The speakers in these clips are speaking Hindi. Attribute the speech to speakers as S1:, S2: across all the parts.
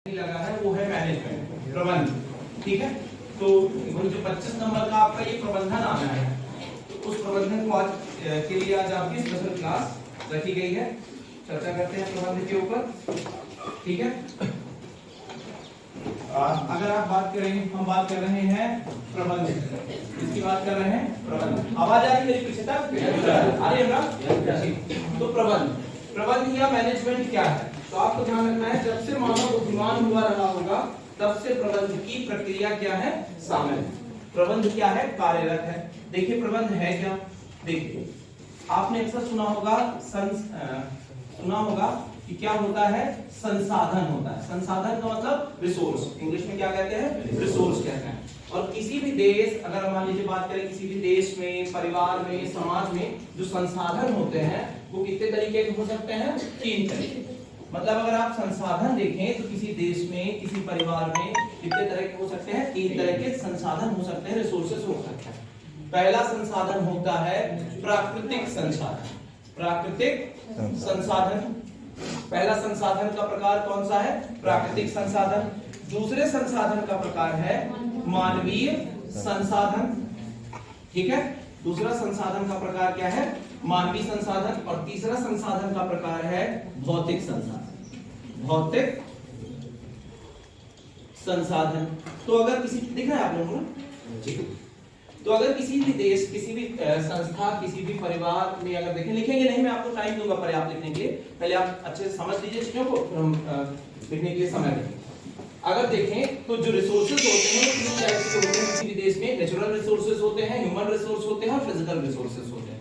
S1: लगा है वो है मैनेजमेंट, प्रबंध। ठीक है, तो जो 25 नंबर का आपका ये प्रबंधन आना है, तो उस प्रबंधन को आज के लिए आज आपकी स्पेशल क्लास रखी गई है। चर्चा करते हैं प्रबंध के ऊपर। ठीक है, अगर आप बात करें, हम बात कर रहे हैं प्रबंध, इसकी बात कर रहे हैं प्रबंध। आवाज आ रही है मेरी पीछे तक? आ रही है ना? तो प्रबंध या मैनेजमेंट क्या है, तो आपको ध्यान रखना है, जब से मानव बुद्धिमान हुआ रहा होगा तब से प्रबंध की प्रक्रिया क्या है, शामिल। प्रबंध क्या है, कार्यरत है। देखिए प्रबंध है क्या, देखिए आपने अक्सर सुना होगा कि क्या होता है, संसाधन होता है। संसाधन का मतलब रिसोर्स, इंग्लिश में क्या कहते हैं, रिसोर्स कहते हैं। और किसी भी देश, अगर मान लीजिए बात करें किसी भी देश में, परिवार में, समाज में जो संसाधन होते हैं वो कितने तरीके के हो सकते हैं, 3 तरीके। मतलब अगर आप संसाधन देखें तो किसी देश में, किसी परिवार में कितने तरह के हो सकते हैं, 3 तरह के संसाधन हो सकते हैं, रिसोर्सेज हो सकते हैं। पहला संसाधन होता है प्राकृतिक संसाधन। प्राकृतिक संसाधन, पहला संसाधन का प्रकार कौन सा है, प्राकृतिक संसाधन। दूसरे संसाधन का प्रकार है मानवीय संसाधन। ठीक है, दूसरा संसाधन का प्रकार क्या है, मानवीय संसाधन। और तीसरा संसाधन का प्रकार है भौतिक संसाधन। भौतिक संसाधन। तो अगर किसी, दिख रहा है आप लोगों को, तो अगर किसी भी देश, किसी भी संस्था, किसी भी परिवार में अगर देखें, लिखेंगे नहीं, मैं आपको टाइम दूंगा पर्याप्त लिखने के लिए, पहले आप अच्छे से समझ लीजिए चीजों को, फिर हम लिखने के लिए समय देंगे। अगर देखें तो जो रिसोर्सेज होते हैं किस टाइप के होते हैं, किसी भी देश में नेचुरल रिसोर्सेज होते हैं, ह्यूमन रिसोर्स होते हैं और फिजिकल रिसोर्सेज होते हैं।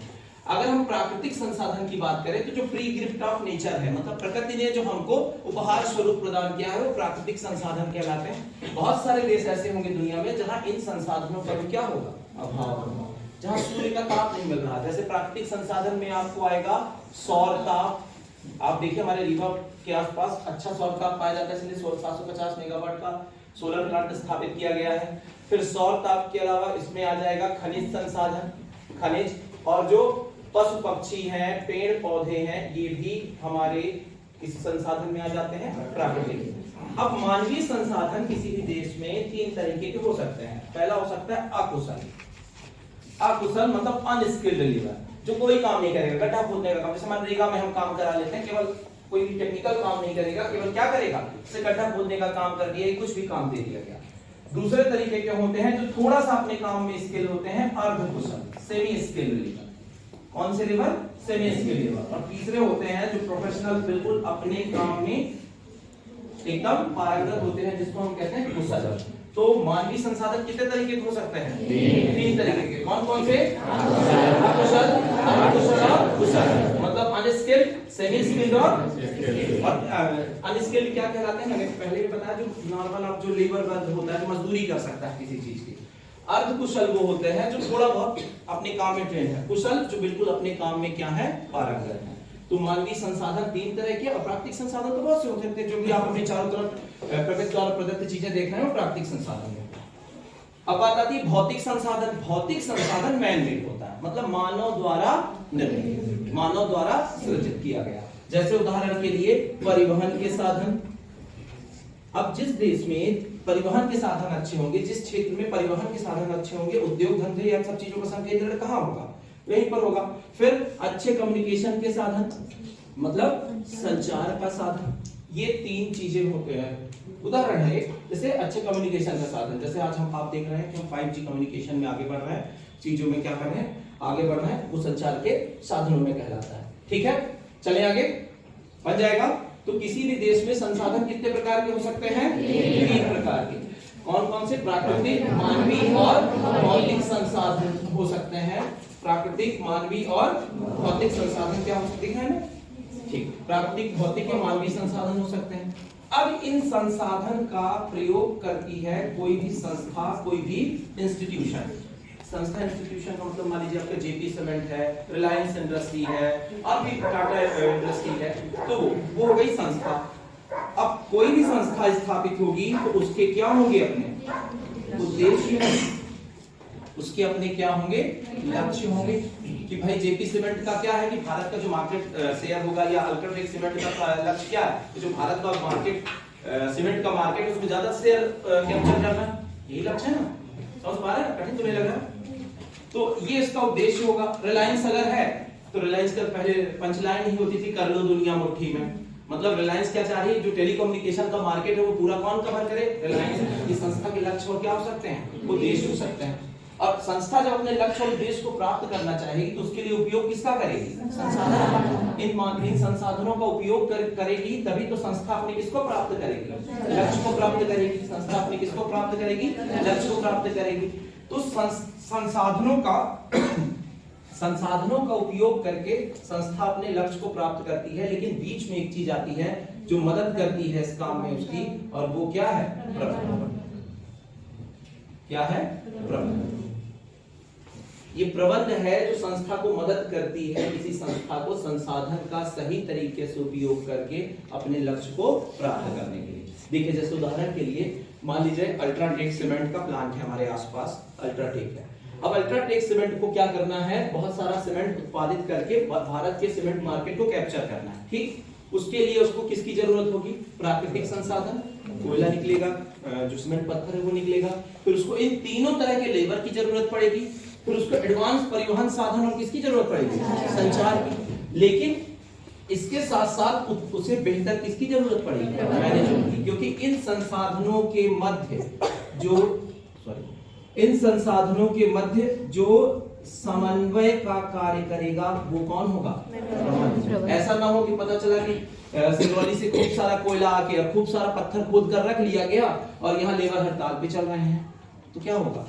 S1: अगर हम प्राकृतिक संसाधन की बात करें तो जो फ्री गिफ्ट ऑफ नेचर है, मतलब प्रकृति ने जो हमको उपहार स्वरूप प्रदान किया है, वो प्राकृतिक संसाधन कहलाते हैं। बहुत सारे देश ऐसे होंगे दुनिया में जहां इन संसाधनों का क्या होगा, अभाव होगा, जहां सूर्य का ताप नहीं मिल रहा। जैसे प्राकृतिक संसाधन में आपको आएगा सौर ताप। आप देखिए हमारे रीवा के आसपास अच्छा सौर ताप पाया जाता है, इसलिए 750 मेगावाट का सोलर प्लांट स्थापित किया गया है। फिर सौर ताप के अलावा इसमें आ जाएगा खनिज संसाधन, खनिज, और जो पशु पक्षी हैं, पेड़ पौधे हैं, ये भी हमारे इस संसाधन में आ जाते हैं, प्राकृतिक। अब मानवीय संसाधन किसी भी देश में 3 तरीके के हो सकते हैं। पहला हो सकता है अकुशल। अकुशल मतलब अनस्किल्ड लेबर, जो कोई काम नहीं करेगा, गड्ढा खोदने का काम, जैसे मनरेगा में हम काम करा लेते हैं, केवल कोई भी टेक्निकल काम नहीं करेगा, केवल क्या करेगा, से गड्ढा खोदने का काम कर दिया, कुछ भी काम दे दिया गया। दूसरे तरीके के होते हैं जो थोड़ा सा अपने काम में स्किल होते हैं, अर्धकुशल, सेमी स्किल्ड लेबर। कौन से लेबर, सेमी स्किल्ड लेबर। और तीसरे होते हैं जो प्रोफेशनल, बिल्कुल अपने काम में एकदम पारंगत होते हैं, जिसको हम कहते हैं कुशल। तो मानवीय संसाधन कितने तरीके के हो सकते हैं, 3 तरीके के। कौन कौन से, अकुशल, अर्धकुशल और कुशल। मतलब अनस्किल्ड, सेमी स्किल्ड और अनस्किल्ड क्या कहलाते हैं, मैंने पहले भी बताया, जो नॉर्मल आप जो लेबर वर्ग होता है, जो मजदूरी कर सकता है किसी चीज की। अर्धकुशल वो होते हैं जो थोड़ा बहुत अपने काम में ट्रेन है। कुशल जो बिल्कुल अपने काम में क्या है, पारंगत है। तो मानवीय संसाधन 3 तरह के, और प्राकृतिक संसाधन तो बहुत से होते हैं, जो भी आप अपने चारों तरफ प्रकृति द्वारा प्रदत्त चीजें देख रहे हैं, वो प्राकृतिक संसाधन है। अब बात आती है भौतिक संसाधन। भौतिक संसाधन मैन मेड होता है, मतलब मानव द्वारा निर्मित, मानव द्वारा सृजित किया गया। जैसे उदाहरण के लिए परिवहन के साधन। अब जिस देश में परिवहन के साधन अच्छे होंगे, जिस क्षेत्र में परिवहन के साधन अच्छे होंगे, उद्योग धंधे या सब चीजों का संकेंद्रण कहां होगा, वहीं पर होगा। फिर अच्छे कम्युनिकेशन के साधन, मतलब संचार का साधन, ये 3 चीजें होते हैं। उदाहरण है जैसे अच्छे कम्युनिकेशन का साधन, जैसे आज आप देख रहे हैं कि हम 5G कम्युनिकेशन में आगे बढ़ रहे हैं, चीजों में क्या कर रहे हैं, आगे बढ़ रहे हैं, वो संचार के साधनों में कहलाता है। ठीक है, चले आगे, बन जाएगा। तो किसी भी देश में संसाधन कितने प्रकार के हो सकते हैं, 3 प्रकार के। कौन कौन से, प्राकृतिक, मानवीय और भौतिक संसाधन हो सकते हैं। प्राकृतिक, मानवीय और भौतिक संसाधन क्या हो सकते हैं, ठीक, प्राकृतिक, भौतिक या मानवीय संसाधन हो सकते हैं। अब इन संसाधन का प्रयोग करती है कोई भी संस्था, कोई भी इंस्टीट्यूशन। संस्था, इंस्टीट्यूशन का मतलब मान लीजिए आपका जेपी सीमेंट है, रिलायंस इंडस्ट्री है, और भी टाटा इंडस्ट्री है, तो वो हो गई संस्था। अब कोई भी संस्था स्थापित होगी तो उसके क्या होंगे, अपने उद्देश्य, उसके अपने क्या होंगे, लक्ष्य होंगे। कि भाई जेपी सीमेंट का क्या है कि भारत का जो मार्केट शेयर होगा, या अल्ट्राटेक सीमेंट का लक्ष्य क्या है, जो भारत का मार्केट सीमेंट का मार्केट, उसमें ज्यादा शेयर कैप्चर करना, यही लक्ष्य है ना? समझ पा रहे हैं? कठिन तो नहीं लग रहा? तो ये इसका उद्देश्य होगा। रिलायंस अगर है तो रिलायंस का पहले पंचलाइन ही होती थी, कर लो दुनिया मुट्ठी में। मतलब रिलायंस क्या चाह रही है, जो टेलीकम्युनिकेशन का मार्केट है वो पूरा कौन कवर करे? रिलायंस। इस संस्था के लक्ष्य और क्या हो सकते हैं? उद्देश्य हो सकते हैं। और संस्था जब अपने लक्ष्य और उद्देश्य को प्राप्त करना चाहेगी तो उसके लिए उपयोग किसका करेगी? संसाधन। इन संसाधनों का उपयोग करेगी तभी तो संस्था अपने किसको प्राप्त करेगी? लक्ष्य को प्राप्त करेगी। संस्था अपने किसको प्राप्त करेगी? लक्ष्य को प्राप्त करेगी। तो संसाधनों का उपयोग करके संस्था अपने लक्ष्य को प्राप्त करती है, लेकिन बीच में एक चीज आती है जो मदद करती है इस काम में उसकी, और वो क्या है? प्रबंधन। क्या है? प्रबंधन। ये प्रबंध है जो संस्था को मदद करती है किसी संस्था को संसाधन का सही तरीके से उपयोग करके अपने लक्ष्य को प्राप्त करने के लिए। देखिए जैसे उदाहरण के लिए मान लीजिए अल्ट्राटेक सीमेंट का प्लांट है हमारे आसपास, अल्ट्राटेक है। अब अल्ट्राटेक सीमेंट को क्या करना है? बहुत सारा सीमेंट उत्पादित करके भारत के सीमेंट मार्केट को कैप्चर करना है, ठीक। उसके लिए उसको किसकी जरूरत होगी? प्राकृतिक संसाधन, कोयला निकलेगा, जो सीमेंट पत्थर है वो निकलेगा, फिर उसको इन तीनों तरह के लेबर की जरूरत पड़ेगी, फिर उसको एडवांस परिवहन साधन और किसकी जरूरत पड़ेगी? संचार की। लेकिन इसके साथ साथ उसे बेहतर किसकी जरूरत पड़ेगी? मैनेजमेंट की। क्योंकि इन संसाधनों के मध्य जो समन्वय का कार्य करेगा वो कौन होगा? ऐसा ना हो कि पता चला कि सिंगरौली से खूब सारा कोयला आके और खूब सारा पत्थर खोद कर रख लिया गया और यहाँ लेबर हड़ताल पे चल रहे हैं, तो क्या होगा?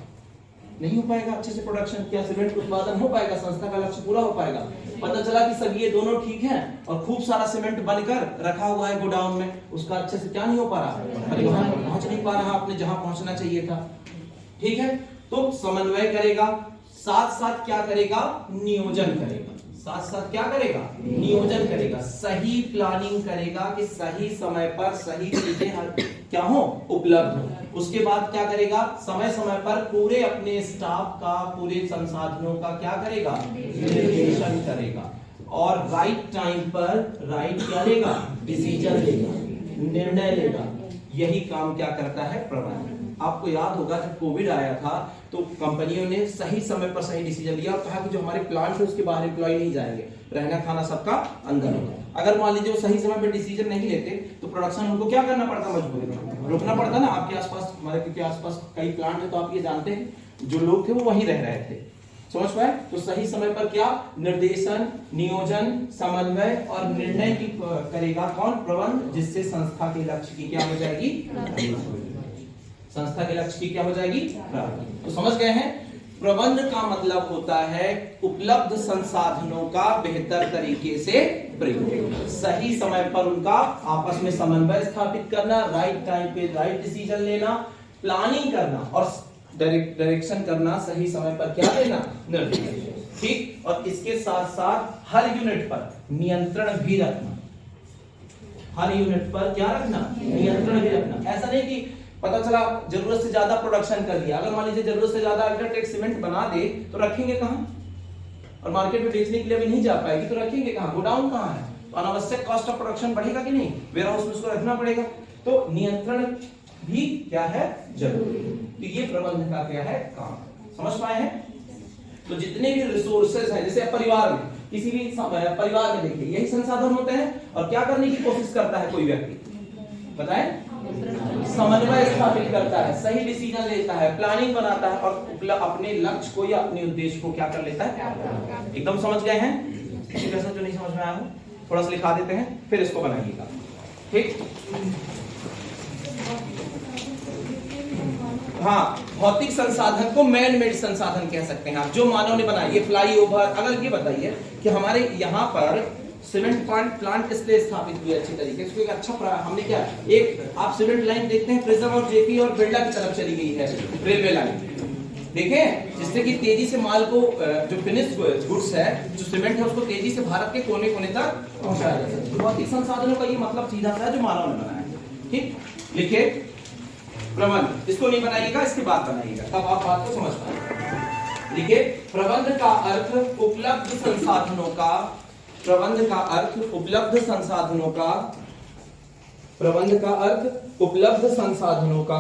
S1: नहीं हो पाएगा अच्छे से प्रोडक्शन। क्या सीमेंट उत्पादन हो पाएगा? संस्था का लक्ष्य पूरा हो पाएगा? पता चला कि सब ये दोनों ठीक हैं और खूब सारा सीमेंट बनकर रखा हुआ है गोडाउन में, उसका अच्छे से क्या नहीं हो पा रहा? परिवहन पहुंच नहीं पा रहा अपने जहां पहुंचना चाहिए था, ठीक है। तो समन्वय करेगा, साथ साथ क्या करेगा? नियोजन करेगा। साथ साथ क्या करेगा? नियोजन करेगा, सही प्लानिंग करेगा कि सही समय पर सही चीजें क्या हो? उपलब्ध हो। उसके बाद क्या करेगा? समय समय पर पूरे अपने स्टाफ का, पूरे संसाधनों का क्या करेगा? निर्देशन करेगा और राइट टाइम पर राइट क्या लेगा? डिसीजन लेगा, निर्णय लेगा। यही काम क्या करता है? प्रबंधन। आपको याद होगा जब कोविड आया था तो कंपनियों ने सही समय पर सही डिसीजन लिया और कहा कि जो हमारे प्लांट है उसके बाहर एम्प्लॉय नहीं जाएंगे, रहना खाना सबका अंदर होगा। अगर मान लीजिए वो सही समय पर डिसीजन नहीं लेते तो प्रोडक्शन उनको क्या करना पड़ता? मजबूरी में रुकना पड़ता ना। आपके आसपास, हमारे क्योंकि आसपास कई प्लांट है तो आप ये जानते हैं जो लोग थे वो वहीं रह रहे थे, समझ पाए? तो सही समय पर क्या? निर्देशन, नियोजन, समन्वय और निर्णय की करेगा कौन? प्रबंध, जिससे संस्था के लक्ष्य की क्या हो जाएगी? संस्था के लक्ष्य की क्या हो जाएगी? तो समझ गए हैं? प्रबंध का मतलब होता है उपलब्ध संसाधनों का बेहतर तरीके से प्रयोग, सही समय पर उनका आपस में समन्वय स्थापित करना, राइट टाइम पे राइट डिसीजन लेना, प्लानिंग करना और डायरेक्शन करना, सही समय पर क्या लेना? निर्देश, ठीक। और इसके साथ साथ हर यूनिट पर नियंत्रण भी रखना। हर यूनिट पर क्या रखना? नियंत्रण भी रखना। ऐसा नहीं कि पता चला जरूरत से ज्यादा प्रोडक्शन कर दिया, अगर मान लीजिए जरूरत से ज्यादा अल्ट्राटेक सीमेंट बना दे तो रखेंगे कहां? और मार्केट में बेचने के लिए भी नहीं जा पाएगी तो रखेंगे कहां? गोडाउन कहां है? तो अनावश्यक कॉस्ट ऑफ प्रोडक्शन बढ़ेगा कि नहीं? वेयर हाउस में उसको रखना पड़ेगा। तो नियंत्रण भी क्या है? जरूरी। तो ये प्रबंधन का क्या है? काम। समझ पाए हैं? तो जितने भी रिसोर्सेज हैं, जैसे परिवार में, किसी भी परिवार में देखिए यही संसाधन होते हैं और क्या करने की कोशिश करता है कोई व्यक्ति? बताएं? समन्वय स्थापित करता है, सही डिसीजन लेता है, प्लानिंग बनाता है और अपने लक्ष्य को या अपने उद्देश्य को क्या कर लेता है? एकदम समझ गए हैं? किसी प्रश्न जो नहीं समझ में आया हो थोड़ा सा लिखा देते हैं, फिर इसको बनाइएगा, ठीक। हाँ, भौतिक संसाधन को मैन मेड संसाधन कह सकते हैं आप, जो मानव ने बनाया। ये फ्लाईओवर, अगर ये बताइए कि हमारे यहाँ पर सीमेंट प्लांट इसलिए स्थापित हुए अच्छी तरीके से, एक अच्छा हमने क्या, एक आप सीमेंट लाइन देखते हैं प्रिज्म और जेपी और बिरला की तरफ चली गई है रेलवे लाइन, देखें, जिससे कि तेजी से माल को, जो फिनिश गुड्स है, जो सीमेंट है, उसको तेजी से भारत के कोने कोने तक पहुंचाया जा सकता है। भौतिक संसाधनों का ये मतलब सीधा सा जो मानव ने बनाया है, ठीक। लिखे प्रबंध, इसको नहीं बनाइएगा, इसके बाद बनाइएगा, तब आप बात को समझ पाएंगे। लिखे प्रबंध का अर्थ उपलब्ध संसाधनों का, प्रबंध का अर्थ उपलब्ध संसाधनों का प्रबंध का अर्थ उपलब्ध संसाधनों का,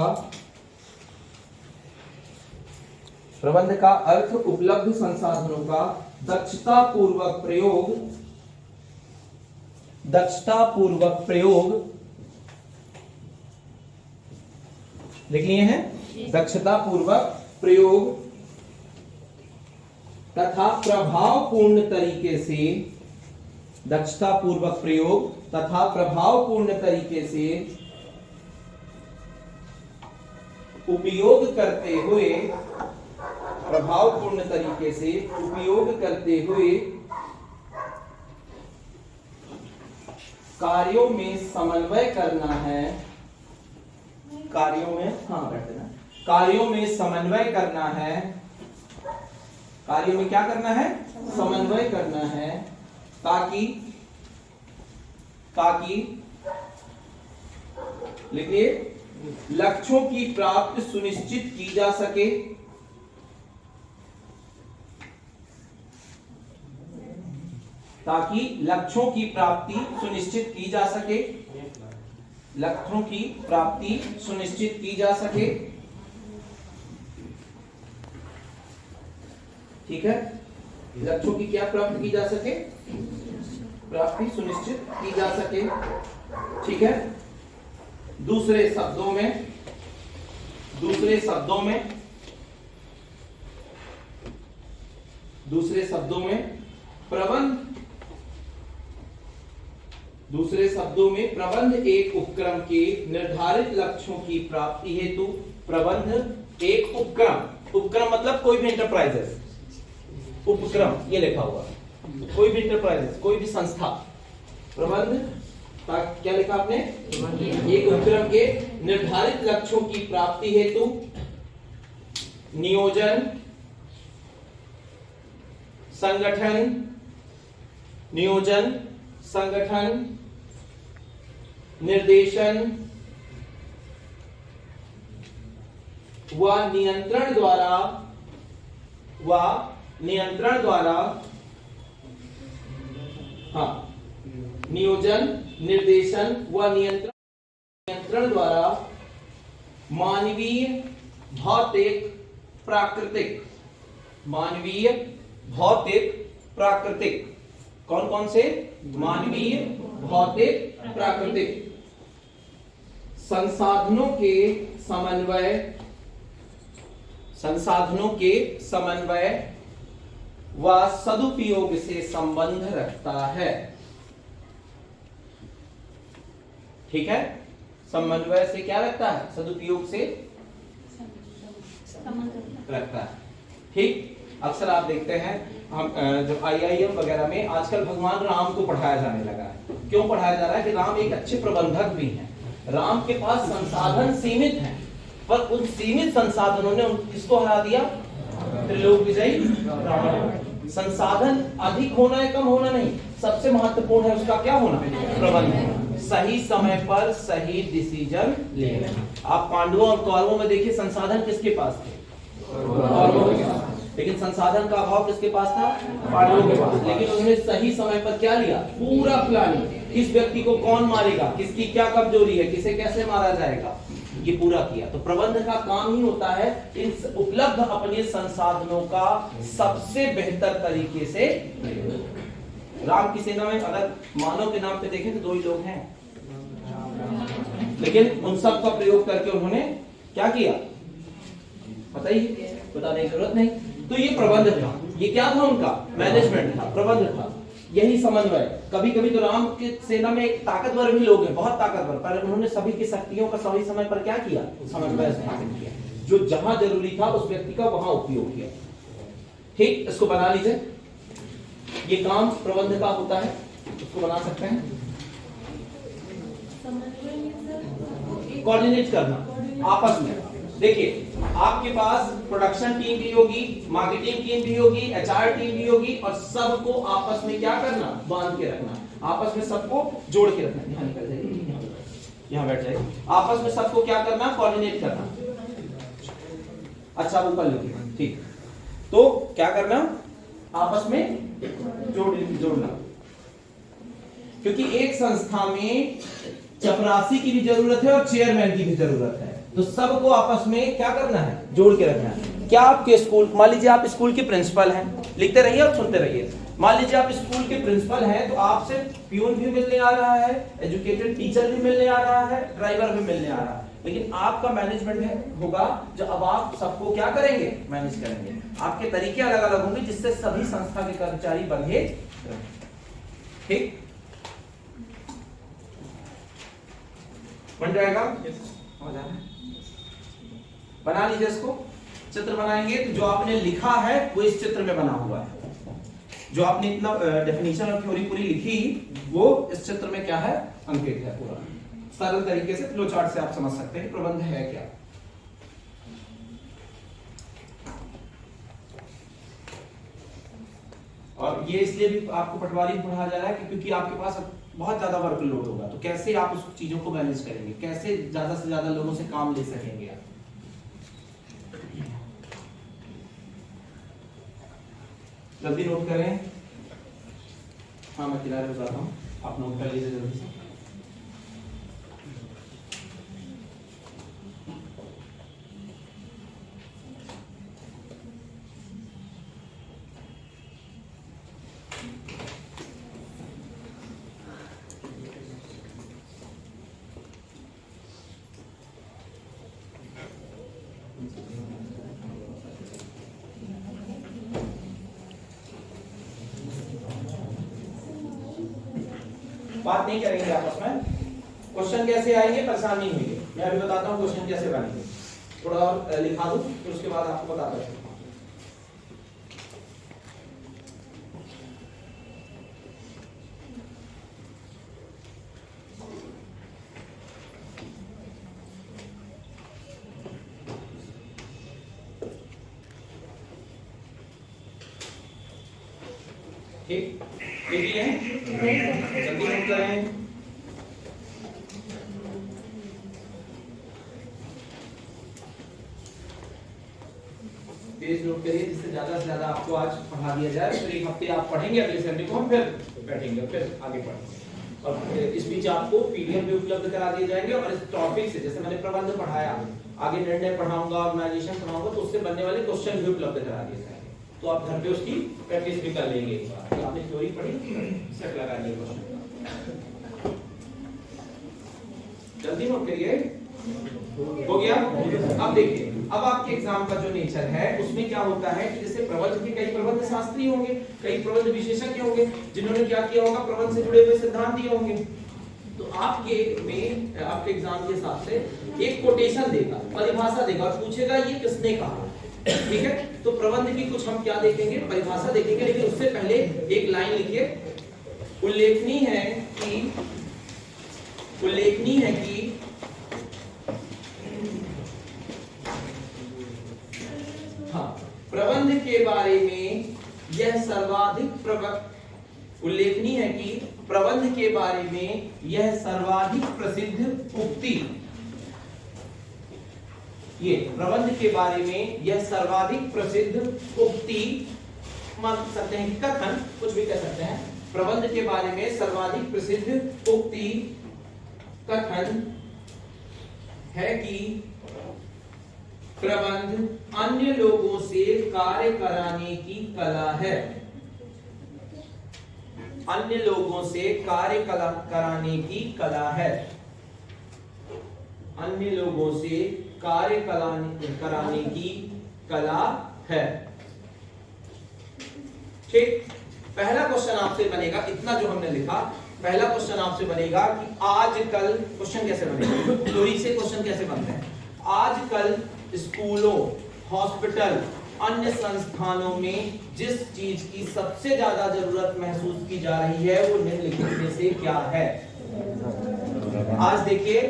S1: प्रबंध का अर्थ उपलब्ध संसाधनों का दक्षतापूर्वक प्रयोग, दक्षतापूर्वक प्रयोग, लिख लिए हैं, दक्षतापूर्वक प्रयोग तथा प्रभावपूर्ण तरीके से, दक्षतापूर्वक प्रयोग तथा प्रभावपूर्ण तरीके से उपयोग करते हुए, प्रभावपूर्ण तरीके से उपयोग करते हुए कार्यों में समन्वय करना है, कार्यों में, हाँ बैठे ना, कार्यों में समन्वय करना है, कार्यों में क्या करना है, समन्वय करना है, ताकि, ताकि लिखिए लक्ष्यों की प्राप्ति सुनिश्चित की जा सके, ताकि लक्ष्यों की प्राप्ति सुनिश्चित की जा सके, लक्ष्यों की प्राप्ति सुनिश्चित की जा सके। ठीक है, लक्ष्यों की क्या प्राप्ति की जा सके, प्राप्ति सुनिश्चित की जा सके। ठीक है, दूसरे शब्दों में, दूसरे शब्दों में, दूसरे शब्दों में प्रबंध, दूसरे शब्दों में प्रबंध एक उपक्रम के निर्धारित लक्ष्यों की प्राप्ति हेतु, प्रबंध एक उपक्रम, उपक्रम मतलब कोई भी एंटरप्राइजेस, उपक्रम ये लिखा हुआ, कोई भी एंटरप्राइजेस, कोई भी संस्था, प्रबंध क्या लिखा आपने, एक उपक्रम के निर्धारित लक्ष्यों की प्राप्ति हेतु नियोजन, संगठन, नियोजन, संगठन, निर्देशन व नियंत्रण द्वारा, व नियंत्रण द्वारा, हाँ, नियोजन, निर्देशन व नियंत्रण द्वारा मानवीय, भौतिक, प्राकृतिक, मानवीय, भौतिक, प्राकृतिक, कौन कौन से, मानवीय, भौतिक, प्राकृतिक संसाधनों के समन्वय, संसाधनों के समन्वय व सदुपयोग से संबंध रखता है। ठीक है, समन्वय से क्या रखता है, सदुपयोग से रखता है। ठीक, अक्सर आप देखते हैं हम जो IIM वगैरह में आजकल भगवान राम को पढ़ाया जाने लगा है। क्यों पढ़ाया जा रहा है कि राम एक अच्छे प्रबंधक भी हैं, राम के पास संसाधन सीमित हैं, पर उन सीमित संसाधनों ने किसको हरा दिया, त्रिलोक विजयी रावण। संसाधन अधिक होना है कम होना नहीं, सबसे महत्वपूर्ण है उसका क्या होना, प्रबंधन, सही समय पर सही डिसीजन लेना। आप पांडवों और कौरवों में देखिए संसाधन किसके पास थे, कौरवों के पास, लेकिन संसाधन का अभाव किसके पास था, पांडवों के पास। लेकिन उन्होंने सही समय पर क्या लिया, पूरा प्लानिंग, किस व्यक्ति को कौन मारेगा, किसकी क्या कमजोरी है, किसे कैसे मारा जाएगा, ये पूरा किया। तो प्रबंध का काम ही होता है इन उपलब्ध अपने संसाधनों का सबसे बेहतर तरीके से। राम की सेना में अगर मानव के नाम पे देखें तो 2 ही लोग हैं, लेकिन उन सब का प्रयोग करके उन्होंने क्या किया, बताइए, बताने की जरूरत नहीं। तो ये प्रबंध था, ये क्या था उनका, मैनेजमेंट था, प्रबंध था, यही समन्वय। कभी कभी तो राम की सेना में एक ताकतवर भी लोग हैं, बहुत ताकतवर, पर उन्होंने सभी की शक्तियों का सही समय पर क्या किया, समन्वय स्थापित किया, जो जहां जरूरी था उस व्यक्ति का वहां उपयोग किया। ठीक, इसको बना लीजिए, ये काम प्रबंध का होता है, इसको बना सकते हैं। कोऑर्डिनेट करना आपस में, देखिए आपके पास प्रोडक्शन टीम भी होगी, मार्केटिंग टीम भी होगी, HR टीम भी होगी, और सबको आपस में क्या करना, बांध के रखना, आपस में सबको जोड़ के रखना। यहाँ निकल जाइए, यहाँ बैठ जाइए, आपस में सबको क्या करना, कोऑर्डिनेट करना। अच्छा ऊपर लिखिए, ठीक, तो क्या करना, आपस में जोड़ना, क्योंकि एक संस्था में चपरासी की भी जरूरत है और चेयरमैन की भी जरूरत है। तो सबको आपस में क्या करना है, जोड़ के रखना है। क्या आपके स्कूल, मान लीजिए आप स्कूल के प्रिंसिपल हैं, लिखते रहिए और सुनते रहिए। मान लीजिए आप स्कूल के प्रिंसिपल हैं, तो आपसे प्यून भी मिलने आ रहा है, एजुकेटेड टीचर भी मिलने आ रहा है, ड्राइवर भी मिलने आ रहा है, लेकिन आपका मैनेजमेंट होगा जो अब आप सबको क्या करेंगे, मैनेज करेंगे। आपके तरीके अलग अलग होंगे जिससे सभी संस्था के कर्मचारी बंधे रहें। ठीक, बन जाएगा? बना लीजिए इसको, चित्र बनाएंगे। तो जो आपने लिखा है वो इस चित्र में बना हुआ है। जो आपने इतना डेफिनेशन और थ्योरी पूरी लिखी वो इस चित्र में क्या है, अंकित है पूरा। सरल तरीके से फ्लो चार्ट से आप समझ सकते हैं प्रबंध है क्या। और ये इसलिए भी आपको पटवारी पढ़ाया जा रहा है क्योंकि आपके पास बहुत ज्यादा वर्कलोड होगा, तो कैसे आप उस चीजों को मैनेज करेंगे, कैसे ज्यादा से ज्यादा लोगों से काम ले सकेंगे आप। जल्दी नोट करें। हाँ, मैं किनारे पे जाता हूँ, आप नोट कर लीजिए जल्दी से। बात नहीं करेंगे आपस में, क्वेश्चन कैसे आएंगे परेशान नहीं होंगे। मैं अभी बताता हूँ क्वेश्चन कैसे बनेंगे, थोड़ा और लिखा दूं फिर उसके बाद आपको बताता हूँ। ठीक, देखिए जल्दी नोट करें। पेज नोट करिए जिससे ज्यादा से ज्यादा आपको आज पढ़ा दिया जाए। फिर एक हफ्ते आप पढ़ेंगे, अगले संडे को हम फिर बैठेंगे, फिर आगे पढ़ेंगे। और इस बीच आपको पीडीएफ भी उपलब्ध करा दिए जाएंगे। और इस टॉपिक से, जैसे मैंने प्रबंध पढ़ाया, आगे निर्णय पढ़ाऊंगा, ऑर्गेनाइजेशन पढ़ाऊंगा, तो उससे बनने वाले क्वेश्चन भी उपलब्ध करा दिए जाएंगे। तो आप घर पे उसकी प्रैक्टिस भी कर लेंगे। एक बार आपने थ्योरी पढ़ी, सेट लगा लिया क्वेश्चन। जल्दी नोट करिए, हो गया। अब देखिए, अब आपके एग्जाम का जो नेचर है उसमें क्या होता है कि जैसे प्रबंध के कई प्रबंध शास्त्री होंगे, कई प्रबंध विशेषज्ञ होंगे जिन्होंने क्या किया होगा, प्रबंध से जुड़े हुए सिद्धांत दिए होंगे। तो आपके में आपके एग्जाम के हिसाब से एक कोटेशन देगा, परिभाषा देगा और पूछेगा ये किसने कहा। ठीक है, तो प्रबंध की कुछ हम क्या देखेंगे, परिभाषा देखेंगे, लेकिन उससे पहले एक लाइन लिखिए। उल्लेखनीय है कि हाँ, प्रबंध के बारे में यह सर्वाधिक उल्लेखनीय है कि प्रबंध के बारे में यह सर्वाधिक प्रसिद्ध उक्ति, ये प्रबंध के बारे में यह सर्वाधिक प्रसिद्ध उक्ति मान सकते हैं, कथन, कुछ भी कह सकते हैं। प्रबंध के बारे में सर्वाधिक प्रसिद्ध उक्ति कथन है कि प्रबंध अन्य लोगों से कार्य कराने की कला है। अन्य लोगों से कार्य कराने की कला है। अन्य लोगों से कार्य कराने की कला है। ठीक, पहला क्वेश्चन आपसे बनेगा, इतना जो हमने लिखा, पहला क्वेश्चन आपसे बनेगा कि आजकल, क्वेश्चन कैसे बनेगा, थ्योरी से क्वेश्चन कैसे बनते हैं। आजकल स्कूलों, हॉस्पिटल, अन्य संस्थानों में जिस चीज की सबसे ज्यादा जरूरत महसूस की जा रही है वो निम्नलिखित में से क्या है। आज देखिए,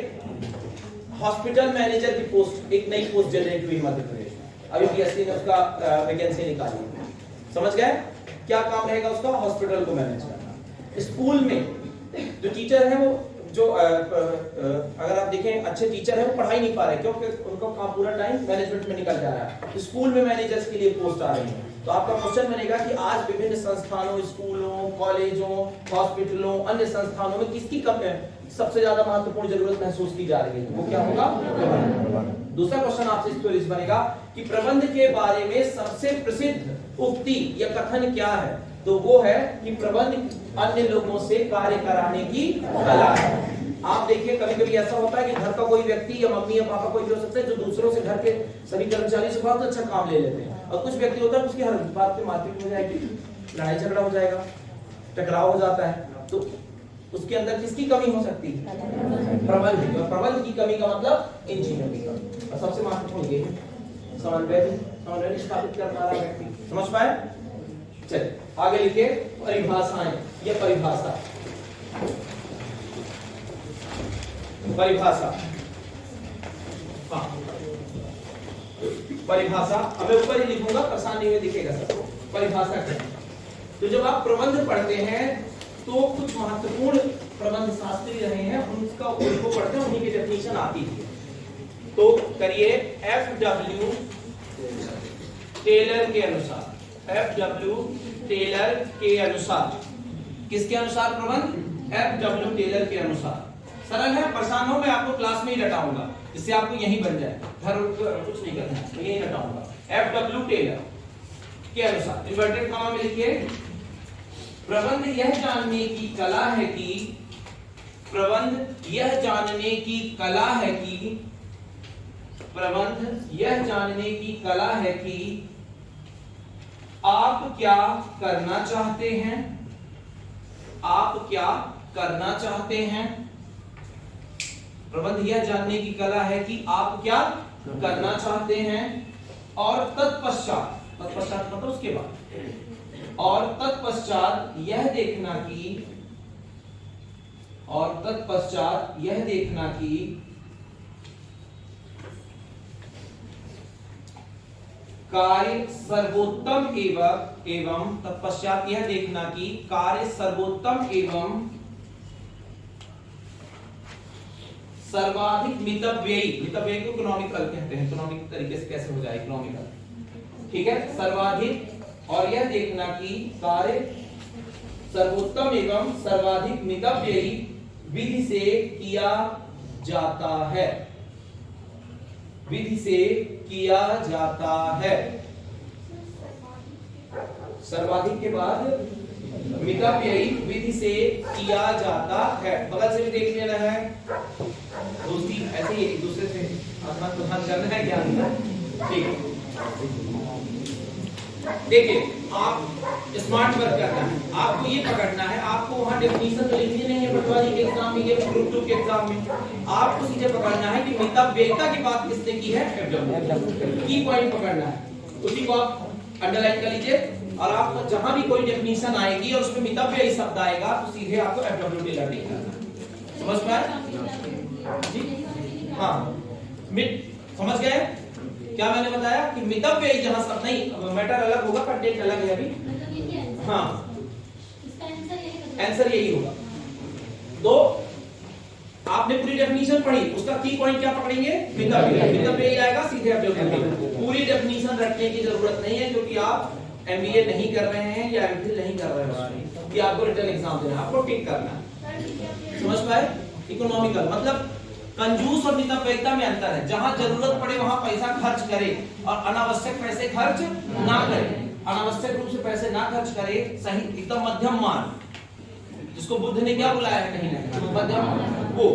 S1: हॉस्पिटल मैनेजर की पोस्ट, एक नई पोस्ट जनरेट हुई मध्य प्रदेश में, अभी पीएससी ने उसका वैकेंसी निकाली। समझ गए क्या काम रहेगा उसका, हॉस्पिटल को मैनेज करना। स्कूल में जो टीचर है वो जो अगर आप देखें अच्छे टीचर है वो पढ़ाई नहीं पा रहे क्योंकि उनका काम पूरा टाइम मैनेजमेंट में निकल जा रहा है। स्कूल में मैनेजर्स के लिए पोस्ट आ रही है। तो आपका क्वेश्चन बनेगा कि आज विभिन्न संस्थानों, स्कूलों, कॉलेजों, हॉस्पिटलों, अन्य संस्थानों में किसकी सबसे ज्यादा महत्वपूर्ण जरूरत महसूस की जा रही है? वो क्या होगा? दूसरा क्वेश्चन आपसे इस पर बनेगा कि प्रबंध के बारे में सबसे प्रसिद्ध उक्ति या कथन क्या है? तो वो है कि प्रबंध अन्य लोगों से कार्य कराने की कला है। आप देखिए कभी कभी ऐसा होता है कि घर का कोई व्यक्ति या मम्मी या पापा कोई भी हो सकता है जो दूसरों से, घर के सभी कर्मचारी से बहुत अच्छा काम ले लेते हैं, और कुछ व्यक्ति होता है उसकी हर बात पे मारपीट हो जाएगी, लड़ाई झगड़ा हो जाएगा, टकराव हो जाता है। तो उसके अंदर किसकी कमी हो सकती है? प्रबंध की। और प्रबंध की कमी का मतलब इंजीनियर की कमी। और सबसे महत्वपूर्ण ये है समन्वय स्थापित कर पा रहा व्यक्ति। समझ पाए? चलिए आगे लिखिए परिभाषाएं। ये परिभाषा हाँ परिभाषा अब मैं ऊपर ही लिखूंगा, परेशान नहीं हुए दिखेगा सबको। परिभाषा क्या है? तो जब आप प्रबंध पढ़ते हैं तो कुछ महत्वपूर्ण प्रबंध शास्त्री रहे हैं उनको पढ़ते हैं, उन्हीं की डेफिनेशन आती है। तो करिए FW टेलर के अनुसार, FW टेलर के अनुसार, किसके अनुसार प्रबंध? FW टेलर के अनुसार। सरल है, परेशान हो मैं आपको क्लास में ही रटाऊंगा जिससे आपको यही बन जाए, घर कुछ नहीं करना है, यही रटाऊंगा। FW टेलर के अनुसार इन्वर्टेड कॉमा में लिखिए प्रबंध यह जानने की कला है कि, प्रबंध यह जानने की कला है कि, प्रबंध यह जानने की कला है कि आप क्या करना चाहते हैं, आप क्या करना चाहते हैं। प्रबंध यह जानने की कला है कि आप क्या करना चाहते हैं, और तत्पश्चात, तत्पश्चात मतलब उसके बाद, और तत्पश्चात यह देखना कि, और तत्पश्चात यह देखना कि कार्य सर्वोत्तम एवं तत्पश्चात यह देखना कि कार्य सर्वोत्तम एवं सर्वाधिक मितव्ययी, मितव्ययी को इकोनॉमिकल कहते हैं, इकोनॉमिक तरीके से कैसे हो जाए इकोनॉमिकल, ठीक है, सर्वाधिक, और यह देखना कि कार्य सर्वोत्तम एवं सर्वाधिक मितव्ययी विधि से किया जाता है, विधि से किया जाता है। सर्वाधिक के बाद मितव्ययी विधि से किया जाता है। बगल से भी देख लेना है दोस्ती, ऐसे ही एक दूसरे से आत्मान प्रधान करना है ज्ञान, ठीक है। देखिए आप स्मार्ट वर्क करना है, आपको ये पकड़ना है, आपको वहां डेफिनेशन तो लिखनी नहीं है पटवारी के एग्जाम में, ये ग्रुप 2 के एग्जाम में आपको सीधे पकड़ना है कि मितव्ययिता की बात किसने की है? FW। की पॉइंट पकड़ना है, उसी को आप अंडरलाइन कर लीजिए, और आपको जहां भी कोई डेफिनेशन आएगी और उसमें मितव्ययी शब्द आएगा तो सीधे आपको FW टेलर नहीं करना। समझ पाए जी? हाँ, समझ गए क्या मैंने बताया कि मितव्ययी जहां सब नहीं, मैटर अलग होगा कंटेंट अलग है अभी। हाँ आंसर यही होगा। तो आपने पूरी डेफिनेशन पढ़ी, उसका की पॉइंट क्या पकड़ेंगे? मितव्ययी, मितव्ययी आएगा सीधे FW। पूरी डेफिनेशन रखने की जरूरत नहीं है क्योंकि आप MBA नहीं कर रहे हैं या MPhil नहीं कर रहे हैं कि आपको रिटन एग्जाम देना, आपको टिक करना है। समझ पाए? इकोनॉमिकल मतलब कंजूस और मितव्ययिता में अंतर है, जहां जरूरत पड़े वहां पैसा खर्च करे और अनावश्यक पैसे खर्च ना करे, अनावश्यक रूप से पैसे ना खर्च करे, सही एकदम मध्यम मान, जिसको बुद्ध ने क्या बुलाया है कहीं ना कहीं मध्यम, वो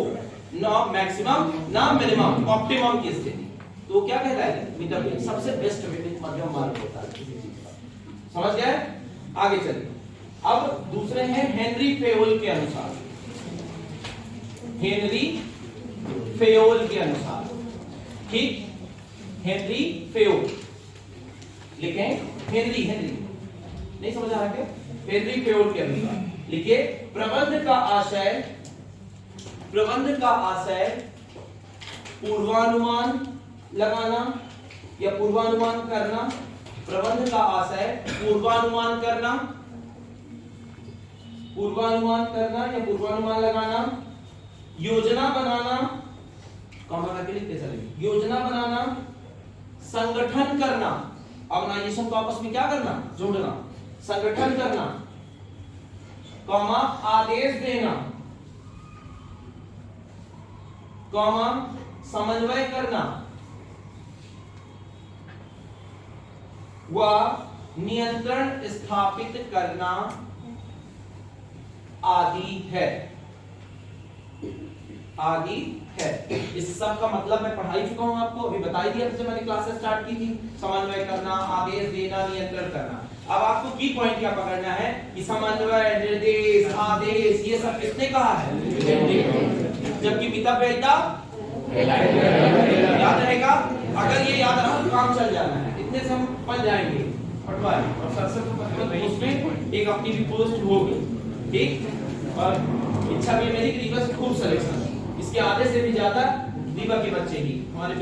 S1: ना मैक्सिमम ना मिनिमम, ऑप्टिमम की स्थिति, तो क्या कहता है? मितव्ययी, सबसे बेस्ट मध्यम मान होता है किसी चीज का। समझ गए? आगे चलिए, अब दूसरे हैं हेनरी फेयोल के अनुसार, हेनरी फेयोल के अनुसार, ठीक, हेनरी फेयोल लिखें, हेनरी नहीं समझ आ रहा क्या? हेनरी फेयोल के अनुसार लिखिए प्रबंध का आशय पूर्वानुमान लगाना या पूर्वानुमान करना, प्रबंध का आशय पूर्वानुमान करना या पूर्वानुमान लगाना योजना बनाना, कॉमा करके लिखते चलेंगे, योजना बनाना, संगठन करना, ऑर्गेनाइजेशन को आपस में क्या करना, जोड़ना, संगठन करना, कॉमा आदेश देना, कॉमा समन्वय करना व नियंत्रण स्थापित करना आदि है, आदि है। इस सब का मतलब मैं पढ़ा ही चुका हूं आपको, अभी बता ही दिया जब मैंने क्लासेस स्टार्ट की थी। समन्वय करना, आदेश देना, नियंत्रण करना। अब आपको की पॉइंट क्या पकड़ना है कि समन्वय, निर्देश, आदेश ये सब किसने कहा है, जबकि पिता बेटा याद रहेगा। अगर ये याद रहा तो काम चल जाना है, इतने से हम पढ़ जाएंगे पटवारी और सरसर उसमें एक अपनी भी पोस्ट होगी, ठीक। और इच्छा भी मेरी रिवर्स खूब सिलेक्शन, इसके आधे से भी ज्यादा दीवा के बच्चे ही, हमारे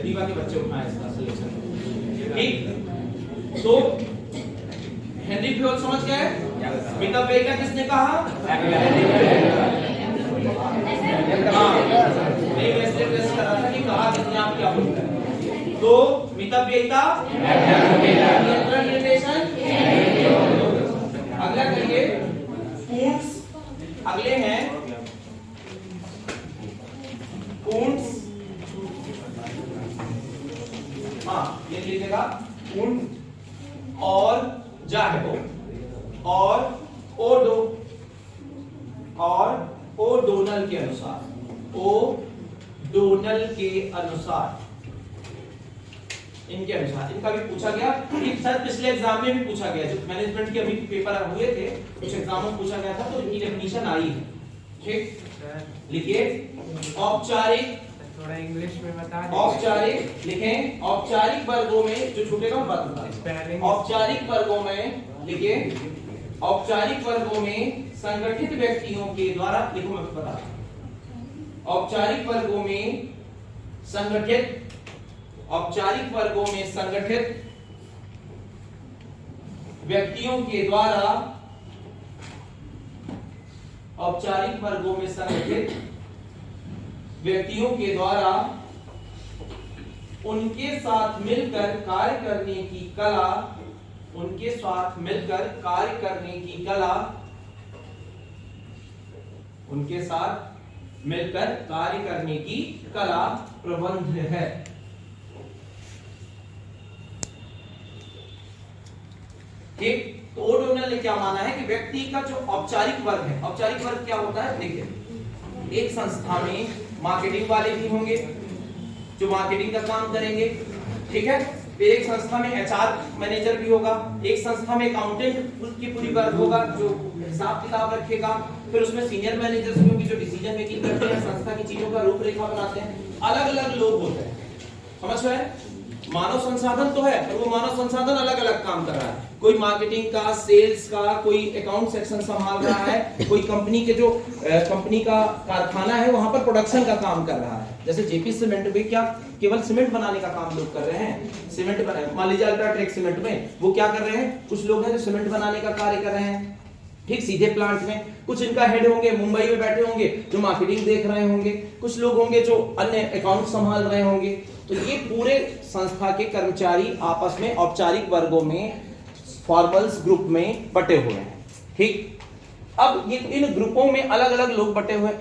S1: दीवा के बच्चे उठाए इसका सिलेक्शन, ठीक। तो हेनरी फ्योल समझ गए, पिता बेटा किसने कहा, नहीं वैसे कर रहा था कि कहा किसने, आप क्या बोलते हैं। तो मितव्ययिता, नियंत्रण, निर्देशन। अगला करिए पूर्ण्स, अगले हैं पूर्ण्स, हाँ ये लिखेगा पूर्ण और जा है वो, और ओडोनल के अनुसार, ओडोनल के अनुसार, इनके अनुसार, इनका भी पूछा गया। एक सर पिछले एग्जाम में भी पूछा गया, जो मैनेजमेंट के अभी पेपर हुए थे कुछ एग्जामों में पूछा गया था, तो इनकी डेफिनेशन आई है, ठीक। लिखिए औपचारिक,
S2: थोड़ा इंग्लिश में बता दीजिए।
S1: औपचारिक लिखें, औपचारिक वर्गों में जो छूटेगा मैं बात बताऊंगा। औपचारिक वर्गों में लिखिए, औपचारिक वर्गों में संगठित व्यक्तियों के द्वारा, लिखो मैं बता, औपचारिक वर्गों में संगठित, औपचारिक वर्गों में संगठित व्यक्तियों के द्वारा, औपचारिक वर्गों में संगठित व्यक्तियों के द्वारा उनके साथ मिलकर कार्य करने की कला, उनके साथ मिलकर कार्य करने की कला, उनके साथ मिलकर कार्य करने की कला प्रबंध है। ठीक, तो ओडोनल ने क्या माना है कि व्यक्ति का जो औपचारिक वर्ग है, औपचारिक वर्ग क्या होता है, देखिए एक संस्था में मार्केटिंग वाले भी होंगे जो मार्केटिंग का काम करेंगे, ठीक है। फिर एक संस्था में एचआर मैनेजर भी होगा, एक संस्था में अकाउंटेंट की पूरी वर्ग होगा जो हिसाब किताब रखेगा, फिर उसमें सीनियर मैनेजर्स भी होंगे जो डिसीजन मेकिंग करते हैं, संस्था की चीजों का रूपरेखा बनाते हैं। अलग अलग लोग होते हैं, समझ में। मानव संसाधन तो है पर वो मानव संसाधन अलग अलग काम कर रहा है, कोई मार्केटिंग का, सेल्स का, कोई अकाउंट सेक्शन संभाल रहा है, कोई कंपनी के जो कंपनी का कारखाना है वहां पर प्रोडक्शन का काम कर रहा है। जैसे जेपी सीमेंट में क्या केवल सीमेंट बनाने का काम लोग कर रहे हैं, सीमेंट मान लीजिए अल्ट्राटेक सीमेंट में वो क्या कर रहे हैं, कुछ लोग हैं जो सीमेंट बनाने का कार्य कर रहे हैं, ठीक, सीधे प्लांट में। कुछ इनका हेड होंगे मुंबई में बैठे होंगे जो मार्केटिंग देख रहे होंगे, कुछ लोग होंगे जो अन्य अकाउंट संभाल रहे होंगे। तो ये पूरे संस्था के कर्मचारी आपस में औपचारिक वर्गों में, फॉर्मल्स ग्रुप में बटे हुए हैं, ठीक। अब ये इन ग्रुपों में अलग अलग लोग बटे हुए हैं,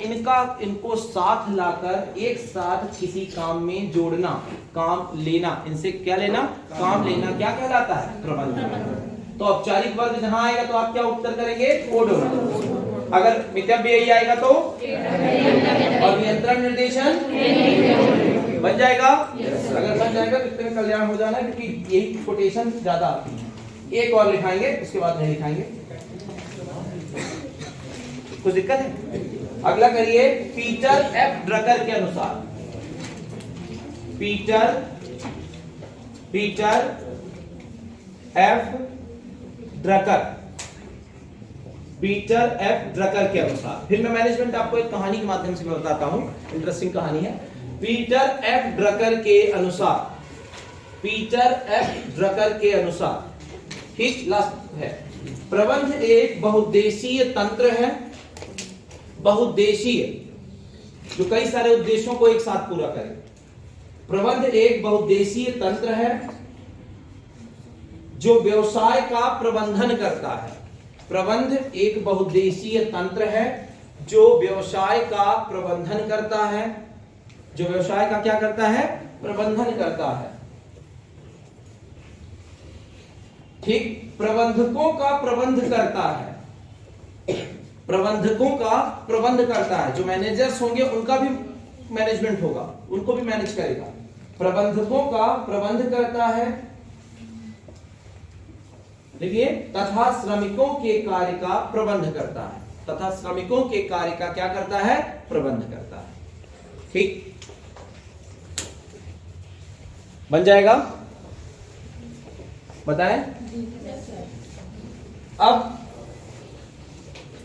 S1: इनको साथ लाकर एक साथ किसी काम में जोड़ना, काम लेना, इनसे क्या लेना, काम लेना, क्या कहलाता है, प्रबंधन। तो औपचारिक वर्ग जहां आएगा तो आप क्या उत्तर करेंगे, ओडोनल। अगर मितव्ययी आएगा तो, और नियंत्रण निर्देशन बन जाएगा। अगर बन जाएगा तो इतने कल्याण हो जाना, क्योंकि यही कोटेशन ज्यादा आती है। एक और लिखाएंगे उसके बाद नहीं लिखाएंगे, कुछ दिक्कत है। अगला करिए पीटर एफ ड्रकर के अनुसार, Peter F Drucker, Peter F Drucker के अनुसार। फिर मैं मैनेजमेंट आपको एक कहानी के माध्यम से बताता हूं, इंटरेस्टिंग कहानी है। पीटर एफ ड्रकर के अनुसार, पीटर एफ ड्रकर के अनुसार, ठीक, लास्ट है, प्रबंध एक बहुउद्देशीय तंत्र है, बहुउद्देशीय जो कई सारे उद्देश्यों को एक साथ पूरा करे। प्रबंध एक बहुउद्देशीय तंत्र है जो व्यवसाय का प्रबंधन करता है। प्रबंध एक बहुउद्देशीय तंत्र है जो व्यवसाय का प्रबंधन करता है, जो व्यवसाय का क्या करता है, प्रबंधन करता है। ठीक, प्रबंधकों का प्रबंध करता है, प्रबंधकों का प्रबंध करता है। जो मैनेजर्स होंगे उनका भी मैनेजमेंट होगा, उनको भी मैनेज करेगा। प्रबंधकों का प्रबंध करता है, देखिए, तथा श्रमिकों के कार्य का प्रबंध करता है, तथा श्रमिकों के कार्य का क्या करता है, प्रबंध करता है। ठीक, बन जाएगा, बताएं। अब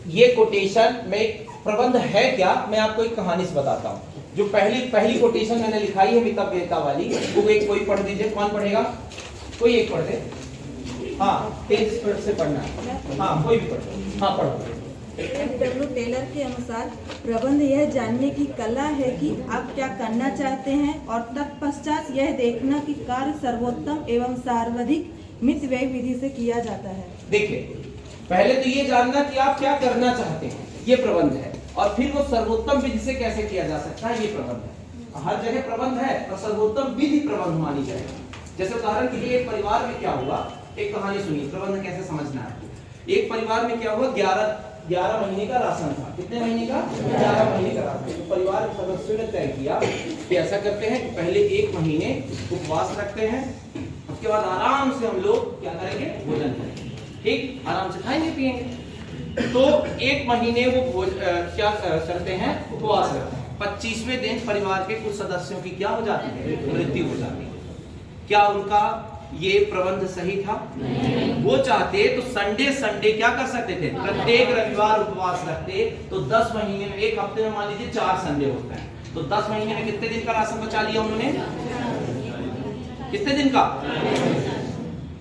S1: ये कोटेशन में प्रबंध है क्या, मैं आपको एक कहानी से बताता हूं। जो पहली कोटेशन मैंने लिखाई है मितव्ययिता वाली, वो एक कोई पढ़ दीजिए। कौन पढ़ेगा? कोई एक पढ़ दे। हाँ, तेज स्पीड से पढ़ना है। हाँ, कोई भी पढ़। हाँ, पढ़ो।
S3: डब्ल्यू टेलर के अनुसार प्रबंध यह जानने की कला है कि आप क्या करना चाहते हैं और तत्पश्चात यह देखना कि कार्य सर्वोत्तम एवं सर्वाधिक मितव्ययी विधि से किया जाता है। देखिए,
S1: पहले तो ये जानना कि आप क्या करना चाहते हैं, ये प्रबंध है, और फिर वो सर्वोत्तम विधि से कैसे किया जा सकता है, ये प्रबंध है। हर जगह प्रबंध है, पर सर्वोत्तम विधि प्रबंध मानी जाएगी। जैसे उदाहरण के लिए एक परिवार में क्या हुआ, एक कहानी सुनिए, प्रबंध कैसे समझना है। एक परिवार में क्या हुआ, 11 महीने का राशन था। कितने महीने का? 11 महीने का राशन। तो परिवार के सदस्यों ने तय किया कि ऐसा करते हैं कि पहले 1 महीने उपवास रखते हैं, उसके बाद आराम से हम लोग क्या करेंगे, भोजन करेंगे। ठीक, आराम से खाएंगे पिएंगे। तो 1 महीने वो क्या करते हैं, उपवास रखते हैं। 25वें दिन परिवार के कुछ सदस्यों की क्या हो जाती है, मृत्यु हो जाती है। क्या उनका ये प्रबंध सही था? वो चाहते तो संडे क्या कर सकते थे, प्रत्येक रविवार उपवास रखते, तो 10 महीने में, 1 हफ्ते में मान लीजिए 4 संडे होता है, तो 10 महीने में कितने दिन का राशन बचा लिया उन्होंने? कितने दिन का?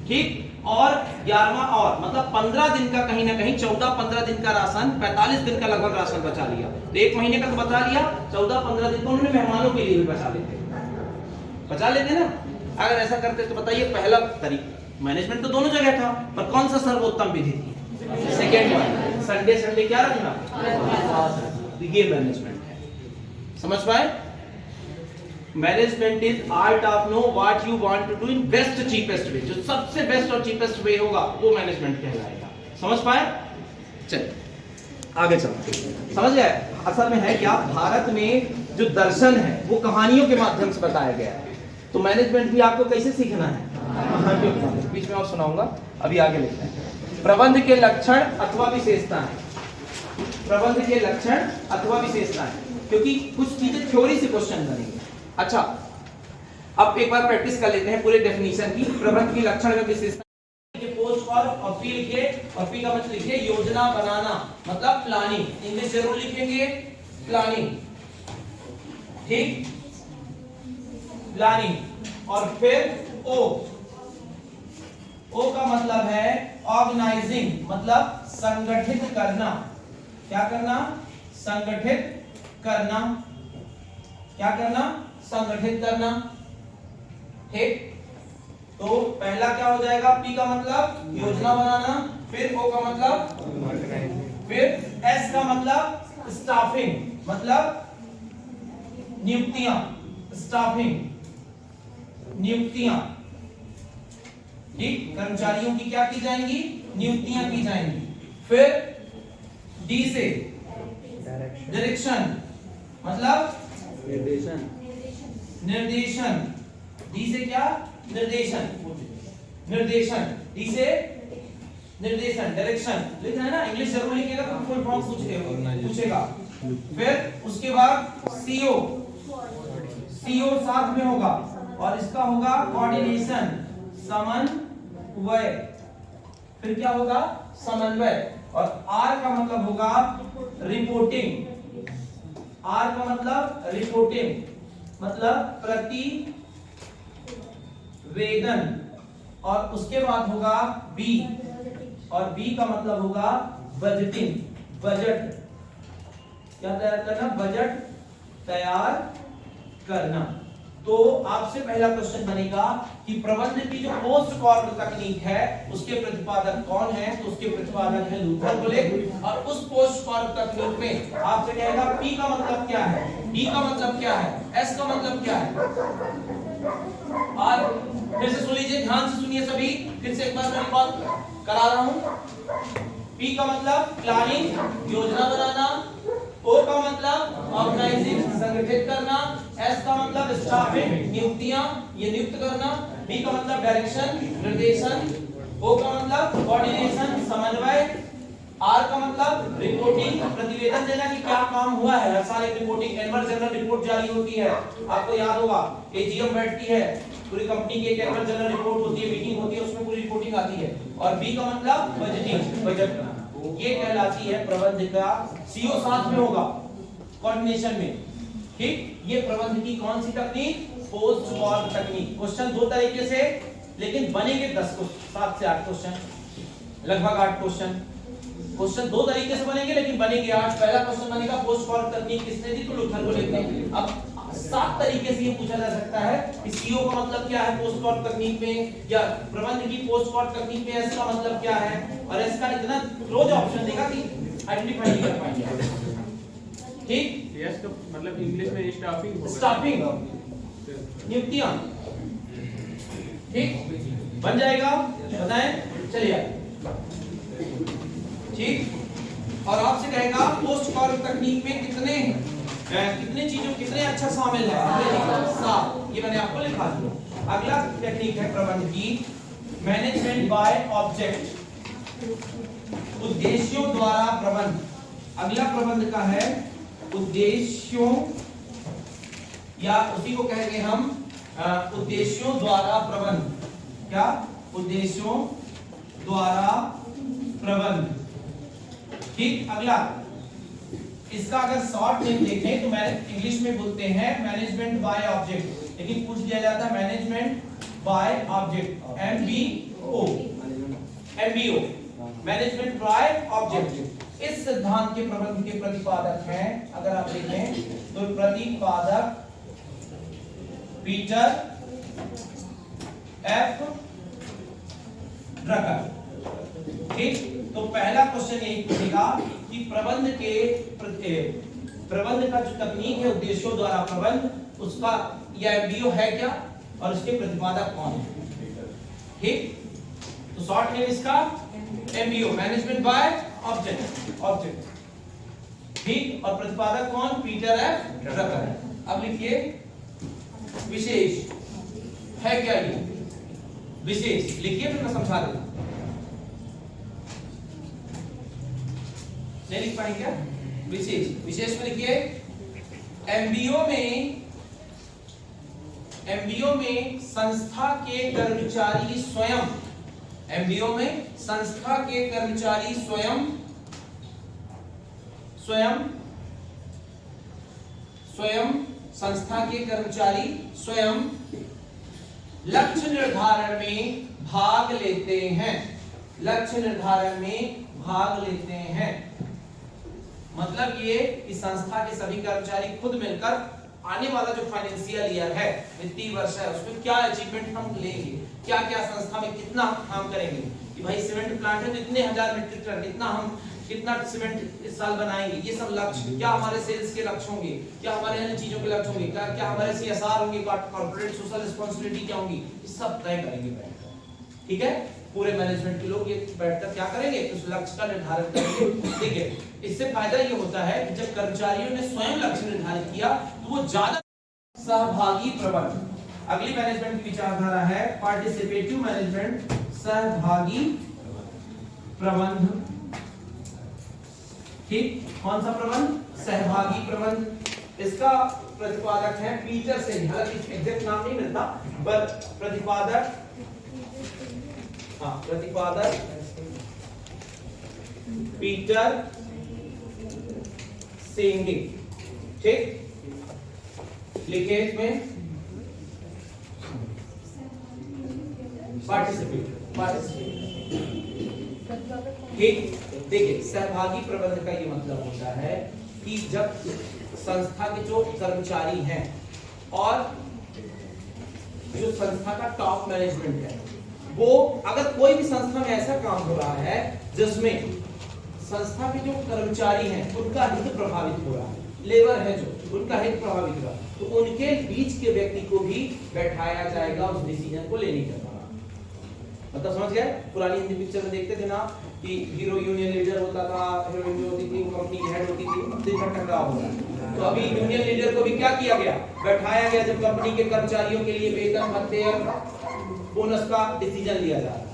S1: ठीक, और 11वां और मतलब 15 दिन का, कहीं ना कहीं 14-15 दिन का राशन, 45 दिन का लगभग राशन बचा लिया। तो 1 महीने का तो बचा लिया, 14-15 दिन को उन्होंने मेहमानों के लिए भी बचा लेते ना। अगर ऐसा करते तो बताइए, पहला तरीका मैनेजमेंट तो दोनों जगह था, पर कौन सा सर्वोत्तम विधि थी? सेकेंड वन, संडे क्या रखना, ये मैनेजमेंट है। समझ पाए? Management is art of know what you want to do in best cheapest way. जो सबसे बेस्ट और चीपेस्ट वे होगा वो मैनेजमेंट कहलाएगा। समझ पाए? चलिए आगे चलते हैं। समझ गए? असल में है क्या, भारत में जो दर्शन है वो कहानियों के माध्यम से बताया गया है। तो मैनेजमेंट भी आपको कैसे सीखना है, बीच में और सुनाऊंगा, अभी आगे लिखते हैं। प्रबंध के लक्षण अथवा विशेषताएं, प्रबंध के लक्षण अथवा विशेषताएं, क्योंकि कुछ चीजें थ्योरी से क्वेश्चन बनेंगे। अच्छा, अब एक बार प्रैक्टिस कर लेते हैं पूरे डेफिनेशन की। प्रबंध की लक्षण में विशेषता, पोस्ट और पी लिखिए, और पी का मतलब लिखिए योजना बनाना, मतलब प्लानिंग। इंग्लिश जरूर लिखेंगे, प्लानिंग। ठीक, प्लानिंग। और फिर ओ का मतलब है ऑर्गेनाइजिंग, मतलब संगठित करना। क्या करना? संगठित करना। क्या करना? संगठित करना। ठीक, तो पहला क्या हो जाएगा, पी का मतलब योजना बनाना, फिर ओ का मतलब, फिर एस का मतलब स्टाफिंग, मतलब नियुक्तियां, स्टाफिंग, नियुक्तियां। ठीक, कर्मचारियों की क्या की जाएंगी, नियुक्तियां की जाएंगी। फिर डी से डायरेक्शन, मतलब निर्देशन। डी से क्या, निर्देशन। डी से निर्देशन, डायरेक्शन लिखना है ना, इंग्लिश जरूर लिखिएगा तो फुल फॉर्म पूछेगा। फिर उसके बाद सीओ साथ में होगा, और इसका होगा कोऑर्डिनेशन, समन्वय। फिर क्या होगा, समन्वय। और आर का मतलब होगा रिपोर्टिंग। आर का मतलब रिपोर्टिंग, मतलब प्रतिवेदन। और उसके बाद होगा बी, और बी का मतलब होगा बजटिंग, बजट। क्या तैयार करना, बजट तैयार करना। तो आपसे पहला क्वेश्चन बनेगा कि प्रबंध की जो पोस्ट कॉर्ड तकनीक है उसके प्रतिपादक कौन है? तो उसके प्रतिपादक है लूथर बुलेक। और उस पोस्ट कॉर्ड तकनीक में आपसे कहेगा पी का मतलब क्या है, डी का मतलब क्या है, एस का मतलब क्या है। और फिर से सुन लीजिए, ध्यान से सुनिए सभी, फिर से एक बार मैं रिकॉल करा रहा हूं। पी का मतलब प्लानिंग, योजना बनाना। ओ का मतलब ऑर्गेनाइजिंग, संगठित करना। एस का मतलब स्टाफिंग, नियुक्तियां, ये नियुक्त करना। डी का मतलब डायरेक्शन, निर्देशन। ओ का मतलब कोऑर्डिनेशन, समन्वय। आर का मतलब रिपोर्टिंग, प्रतिवेदन देना कि क्या काम हुआ है। हर साल एक रिपोर्टिंग एनुअल जनरल रिपोर्ट जारी होती है, आपको याद होगा। एजीएम बैठती है, पूरी कंपनी की एक एनुअल जनरल रिपोर्ट होती है, मीटिंग होती है, उसमें पूरी रिपोर्टिंग आती है। और बी का मतलब बजटिंग, बजट बनाना। ये कहलाती है प्रबंध का। सीओ साथ में होगा कोऑर्डिनेशन में, ठीक। ये प्रबंध की कौन सी तकनीक? पोस्ट कॉर्ड तकनीक। क्वेश्चन दो तरीके से, लेकिन बनेंगे 10 क्वेश्चन, 7 से 8 क्वेश्चन, लगभग 8 क्वेश्चन। क्वेश्चन दो तरीके से बनेंगे लेकिन बनेंगे 8। पहला क्वेश्चन बनेगा पोस्ट कॉर्ड तकनीक किसने दी? तो लूथर बुलेक ने। अब 7 तरीके से ये पूछा जा सकता है कि सीओ का मतलब क्या है पोस्ट कॉर्ड तकनीक में, या प्रबंध की पोस्ट कॉर्ड तकनीक में एस का मतलब क्या है। और एस का इतना क्लोज ऑप्शन देगा कि आइडेंटिफाई नहीं कर पाएंगे, ठीक।
S2: यस का मतलब इंग्लिश में स्टाफिंग होगा,
S1: स्टाफिंग, नियुक्तियां, ठीक। बन जाएगा, बताएं, चलिए, ठीक। और आपसे कहेगा पोस्ट कॉर्ड तकनीक में कितने चीजों कितने अच्छा शामिल है। 7, ये मैंने आपको लिखा दिया। अगला टेक्निक है प्रबंध की मैनेजमेंट बाय ऑब्जेक्ट, उद्देश्यों द्वारा प्रबंध। अगला प्रबंध का है उद्देश्यों, या उसी को कहेंगे हम उद्देश्यों द्वारा प्रबंध। क्या? उद्देश्यों द्वारा प्रबंध, ठीक। अगला, इसका अगर शॉर्ट नेम देखें तो मैं इंग्लिश में बोलते हैं मैनेजमेंट बाय ऑब्जेक्ट, लेकिन पूछ दिया जाता है management by object, MBO, management by object. इस सिद्धांत के प्रबंध के प्रतिपादक हैं, अगर आप देखें तो प्रतिपादक पीटर एफ ड्रकर, ठीक। तो पहला क्वेश्चन यही पूछेगा कि प्रबंध का जो तकनीक है उद्देश्यों द्वारा प्रबंध, उसका यह एमबीओ है क्या और इसके प्रतिपादक कौन है, ठीक। तो शॉर्ट नेम इसका एमबीओ, मैनेजमेंट बाय ऑब्जेक्ट, ठीक। और प्रतिपादक कौन? Peter F Drucker. अब लिखिए विशेष है क्या? ये विशेष लिखिए, फिर मैं समझा देता हूं। नहीं लिख पाएंगे क्या? विशेष में लिखिए एमबीओ में संस्था के कर्मचारी स्वयं, एमबीओ में संस्था के कर्मचारी स्वयं संस्था के कर्मचारी स्वयं लक्ष्य निर्धारण में भाग लेते हैं, लक्ष्य निर्धारण में भाग लेते हैं। मतलब ये कि संस्था के सभी कर्मचारी खुद मिलकर आने वाला जो फाइनेंशियल ईयर है, वित्तीय वर्ष है, उसमें क्या अचीवमेंट हम लेंगे, क्या क्या संस्था में कितना काम करेंगे कि भाई सीमेंट प्लांट है तो इतने 1000 मीट्रिक टन, कितना सीमेंट इस साल बनाएंगे, ये सब लक्ष्य। क्या हमारे सेल्स के लक्ष्य होंगे, क्या हमारे अन्य चीजों के लक्ष्य होंगे, क्या हमारे सीएसआर होंगे, कॉर्पोरेट सोशल रिस्पांसिबिलिटी क्या होंगी, ये सब तय करेंगे बैठकर, ठीक है। पूरे मैनेजमेंट के लोग ये बैठकर क्या करेंगे, उस लक्ष्य का निर्धारण करेंगे, ठीक है। इससे फायदा ये होता है कि जब कर्मचारियों ने स्वयं लक्ष्य निर्धारित किया तो वो ज्यादा सहभागी प्रबंध। अगली मैनेजमेंट की विचारधारा है पार्टिसिपेटिव मैनेजमेंट, सहभागी प्रबंध, ठीक। कौन सा प्रबंध? सहभागी प्रबंध। इसका प्रतिपादक है पीटर से, हालांकि एग्जैक्ट नाम नहीं मिलता, पर प्रतिपादक पीटर सेंगे, ठीक। लिखे इसमें पार्टिसिपेट, ठीक। देखिए सहभागी प्रबंध का ये मतलब होता है कि जब संस्था के जो कर्मचारी हैं और जो संस्था का टॉप मैनेजमेंट है, वो अगर कोई भी संस्था में ऐसा काम हो रहा है जिसमें संस्था के जो कर्मचारी हैं उनका हित प्रभावित हो रहा है, लेबर है जो उनका हित प्रभावित हो रहा है, तो उनके बीच के व्यक्ति को भी बैठाया जाएगा उस डिसीजन को लेने के दौरान। मतलब समझ गए? पुरानी हिंदी पिक्चर में देखते थे ना कि हीरो यूनियन लीडर होता था, हीरोइन जो होती थी वो कंपनी की हेड होती थी, दिन भर टकराव होता है। तो अभी यूनियन लीडर को भी क्या किया गया? बैठाया गया, जब कंपनी के कर्मचारियों के लिए वेतन भत्ते और बोनस का डिसीजन लिया जा रहा है।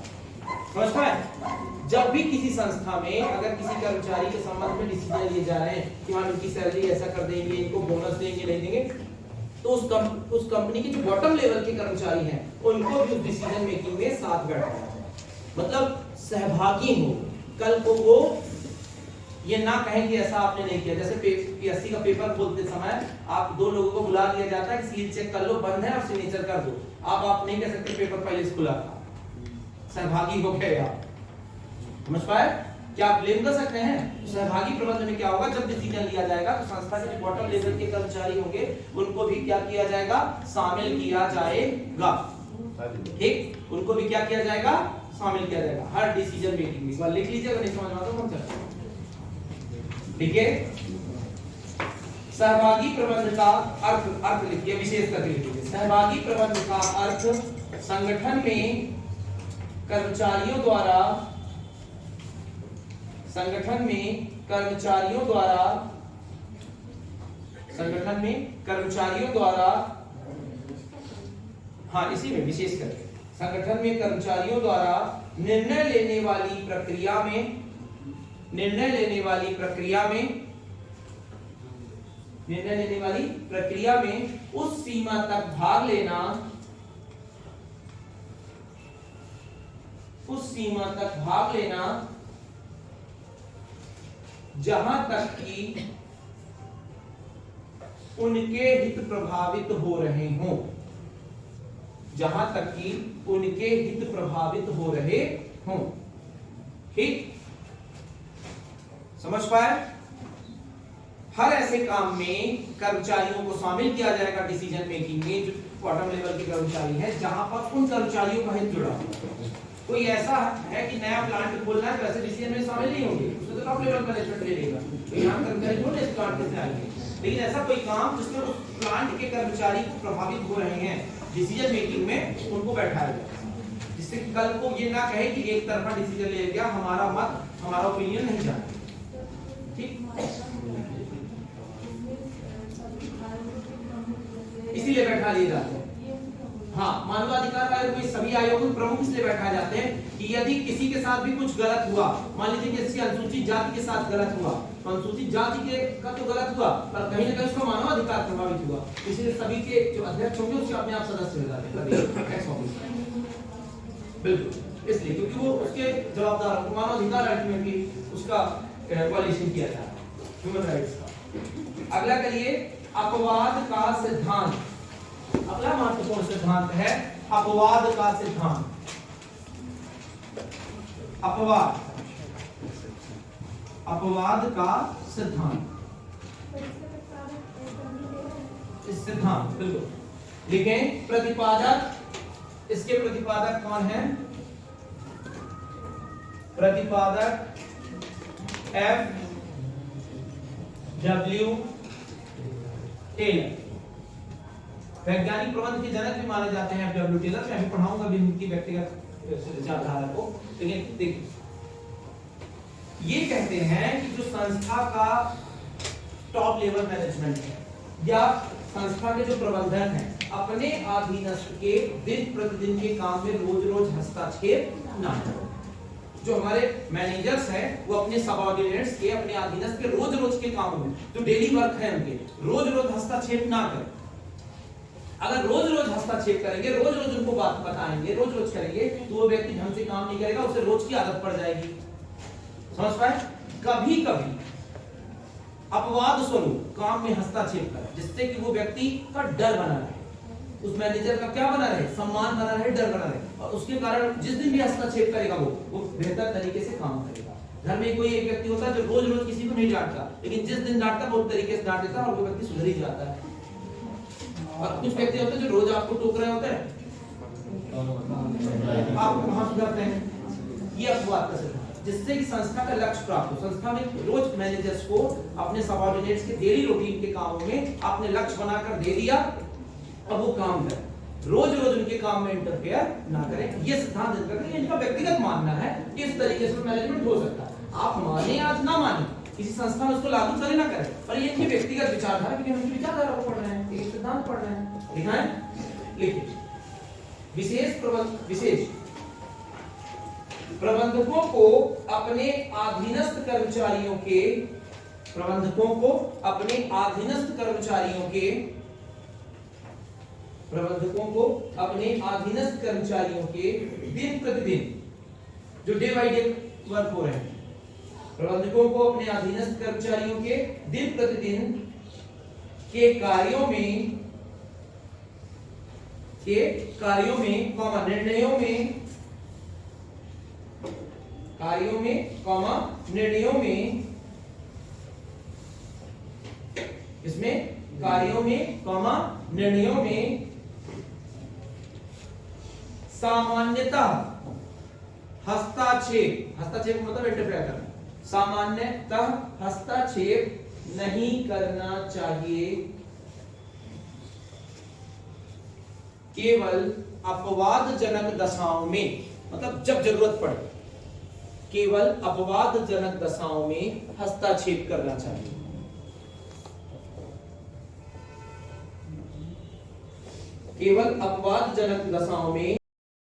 S1: समझ पाए? जब भी किसी संस्था में अगर किसी कर्मचारी के संबंध में डिसीजन लिए जा रहे हैं कि हाँ इनकी सैलरी ऐसा कर देंगे, इनको बोनस देंगे, नहीं देंगे, तो उस कंपनी के जो बॉटम लेवल के कर्मचारी हैं उनको भी उस डिसीजन मेकिंग में साथ बैठाया जाए, मतलब सहभागी हो। कल को वो ये ना कहें कि ऐसा आपने नहीं किया। जैसे पीएससी का पेपर खोलते समय आप दो लोगों को बुला दिया जाता है कि सील चेक कर लो, बंद है और सिग्नेचर कर दो। आप नहीं कह सकते पेपर पहले से खुला था, सहभागी हो गए आप। समझ पाए? क्या आप ब्लेम कर सकते हैं? सहभागी प्रबंध में क्या होगा? जब डिसीजन लिया जाएगा तो संस्था के जो बॉटम लेवल के कर्मचारी होंगे उनको भी क्या किया जाएगा? शामिल किया जाएगा। ठीक, उनको भी क्या किया जाएगा? शामिल किया जाएगा हर डिसीजन मेकिंग में। एक बार लिख लीजिए, अगर नहीं समझ में आता तो हम चलते हैं। ठीक है, सहभागी प्रबंध का अर्थ लिखिए, विशेष करके लिखिए। सहभागी प्रबंध का अर्थ संगठन में कर्मचारियों द्वारा हाँ इसी में विशेष करके संगठन में कर्मचारियों द्वारा निर्णय लेने वाली प्रक्रिया में उस सीमा तक भाग लेना जहां तक कि उनके हित प्रभावित हो रहे हों। ठीक, समझ पाए? हर ऐसे काम में कर्मचारियों को शामिल किया जाएगा डिसीजन मेकिंग में, जो बॉटम लेवल के कर्मचारी हैं, जहां पर उन कर्मचारियों का हित जुड़ा हो। कोई ऐसा है कि नया प्लांट खोलना है, वैसे डिसीजन में शामिल नहीं होंगे, उसमें तो टॉप लेवल मैनेजमेंट ले लेगा, तो यहाँ कर्मचारी थोड़े इस प्लांट से आएंगे। लेकिन ऐसा कोई काम जिसमें उस प्लांट के कर्मचारी प्रभावित हो रहे हैं डिसीजन मेकिंग में, उनको बैठाया जाए, जिससे कल को ये ना कहे कि एक तरफा डिसीजन ले लिया, हमारा मत, हमारा ओपिनियन नहीं जाना। ठीक, इसीलिए बैठा लिए जाते हैं। हाँ, मानवाधिकार आयोग में सभी आयोगों के प्रमुख इसलिए बैठाए जाते हैं कि यदि किसी के साथ भी कुछ गलत हुआ, मान लीजिए कि किसी अनुसूचित जाति के साथ गलत हुआ, तो अनुसूचित जाति के का तो गलत हुआ, पर कहीं ना कहीं उसका मानवाधिकार प्रभावित हुआ, इसलिए सभी के जो अध्यक्ष होंगे उसके अपने आप सदस्य हो जाते हैं। बिल्कुल, इसलिए क्योंकि वो उसके जवाबदार, मानवाधिकार अल्टीमेटली उसका वायलेशन किया जा रहा है, ह्यूमन राइट्स का। अगला करिए, अपवाद का सिद्धांत। अगला महत्वपूर्ण सिद्धांत है अपवाद का सिद्धांत। अपवाद का सिद्धांत, इस सिद्धांत बिल्कुल लिखें। प्रतिपादक, इसके प्रतिपादक कौन है? प्रतिपादक F.W. टेलर, वैज्ञानिक प्रबंध के जनक भी माने जाते हैं F.W. टेलर। मैं भी पढ़ाऊंगा भी उनकी व्यक्तिगत विचारधारा को, लेकिन देखिए ये कहते हैं कि जो संस्था का टॉप लेवल मैनेजमेंट है या संस्था के जो प्रबंधन है, अपने अधीनस्थ के दिन प्रतिदिन के काम में रोज रोज हस्तक्षेप ना करें। जो हमारे मैनेजर्स हैं वो अपने सबऑर्डिनेट्स के, अपने अधीनस्थ के रोज रोज के कामों में, जो डेली वर्क है उनके, रोज रोज हस्तक्षेप ना करें। अगर रोज रोज हस्तक्षेप करेंगे, रोज रोज उनको बात बताएंगे, रोज रोज करेंगे, तो वो व्यक्ति ढंग से काम नहीं करेगा, उसे रोज की आदत पड़ जाएगी। समझ पाए? कभी कभी अपवाद स्वरूप काम में हस्तक्षेप करें, जिससे कि वो व्यक्ति का डर बना रहे, उस मैनेजर का क्या बना रहे? सम्मान बना रहे, डर बना रहे, और उसके कारण जिस दिन भी हस्तक्षेप करेगा वो बेहतर तरीके से काम करेगा। घर में कोई एक व्यक्ति होता है जो रोज रोज किसी को नहीं डांटता, लेकिन जिस दिन डांटता है बहुत तरीके से डांट देता है और वो व्यक्ति सुधर ही जाता है। और कुछ व्यक्ति होते हैं जो रोज आपको टोक रहे होते हैं, आप कहां सुधरते हैं? ये अपवाद का सिद्धांत, जिससे कि संस्था का लक्ष्य प्राप्त हो। संस्था में रोज मैनेजर्स को अपने सबऑर्डिनेट्स के डेली रूटीन के कामों में आपने लक्ष्य बनाकर दे दिया, अब वो काम करें, रोज रोज उनके काम में इंटरफेयर ना करें। ये सिद्धांत इनका व्यक्तिगत मानना है, इस तरीके से मैनेजमेंट हो सकता है। आप माने या ना माने, किसी संस्था में उसको लागू करे ना करे, पर ये इनकी व्यक्तिगत विचारधारा, क्योंकि हम इनकी विचारधारा को पढ़ रहे हैं, एक सिद्धांत पढ़ रहे हैं। लिखा है, लिखिए। विशेष प्रबंधकों को अपने अधीनस्थ कर्मचारियों के दिन प्रतिदिन जो डे बाय डे वर्क हो रहे हैं, प्रबंधकों को अपने अधीनस्थ कर्मचारियों के दिन प्रतिदिन के कार्यों में निर्णयों में सामान्यतः हस्तक्षेप मतलब इंटरफेयर करना, सामान्यतः हस्तक्षेप नहीं करना चाहिए, केवल अपवादजनक दशाओं में, मतलब जब जरूरत पड़े, केवल अपवादजनक दशाओं में हस्तक्षेप करना चाहिए। केवल अपवादजनक दशाओं में